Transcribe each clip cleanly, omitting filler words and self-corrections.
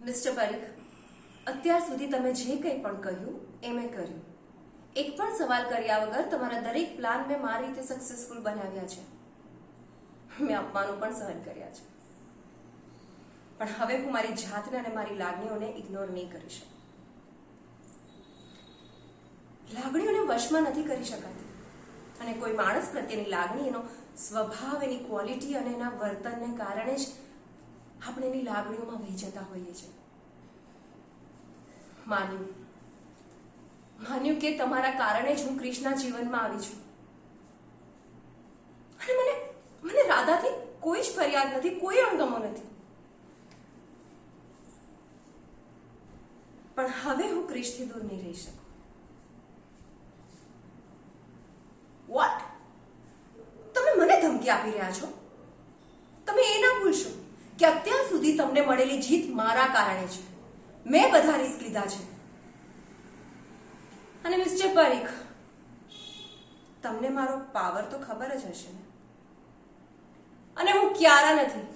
Mister Parikh, અત્યાર સુધી તમે જે કંઈ પણ કહ્યું એ મેં કર્યું. એક પણ સવાલ કર્યા વગર તમારા દરેક પ્લાન મેં મારી રીતે સક્સેસફુલ બનાવ્યા છે. મેં અપમાનો પણ સહન કર્યા છે, પણ હવે હું મારી જાતને અને મારી લાગણીઓને ઇગ્નોર નહીં કરી શકું. લાગણીઓને વશમાં નથી કરી શકાતી, અને કોઈ માણસ પ્રત્યેની લાગણી, એનો સ્વભાવ, એની ક્વોલિટી અને એના વર્તનને કારણે જ આપણે એની લાગણીઓમાં વહી જતા હોઈએ છીએ. માન્યું કે તમારા કારણે જ હું ક્રિશના જીવનમાં આવી છું, અને મને રાધાથી કોઈ જ ફરિયાદ નથી, કોઈ અણગમો નથી. પણ હવે હું ક્રિશથી દૂર નહીં રહી શકું. વોટ? તમે મને ધમકી આપી રહ્યા છો? તમે એ ના ભૂલશો કે અત્યાર સુધી તમને મળેલી જીત મારા કારણે છે. મેં બધા રિસ્ક લીધા છે. અને મિસ્ટર પરીખ, તમને મારો પાવર તો ખબર જ હશે ને? અને હું ક્યારા નથી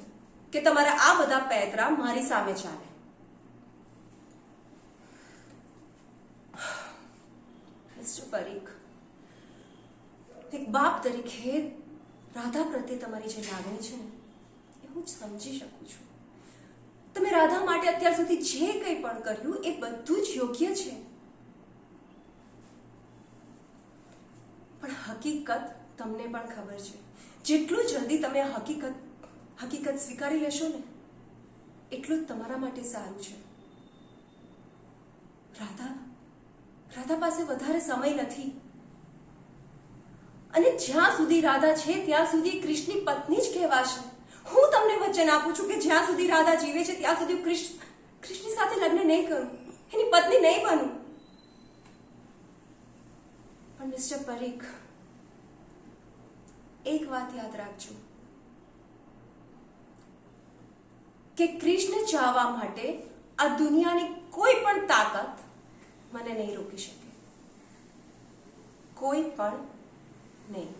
કે તમારે આ બધા પેતરા મારી સામે ચાલે. મિસ્ટર પરીખ, એક બાપ તરીકે રાધા પ્રત્યે તમારી જે લાગણી છે ને, એ હું સમજી શકું છું. તમે રાધા માટે અત્યાર સુધી જે કંઈ પણ કર્યું એ બધું જ યોગ્ય છે. પણ હકીકત તમને પણ ખબર છે. જેટલું જલ્દી તમે હકીકત સ્વીકારી લેશો ને, એટલું જ તમારા માટે સારું છે. રાધા પાસે વધારે સમય નથી, અને જ્યાં સુધી રાધા છે ત્યાં સુધી કૃષ્ણની પત્ની જ કહેવાશે. હું તમને વચન આપું છું કે જ્યાં સુધી રાધા જીવે છે ત્યાં સુધી કૃષ્ણની સાથે લગ્ન નહીં કરું, એની પત્ની નહીં બનું. પણ મિસ્ટર પરીખ, એક વાત યાદ રાખજો કે કૃષ્ણ ચાહવા માટે આ દુનિયાની કોઈ પણ તાકાત મને નહીં રોકી શકે. કોઈ પણ નહીં.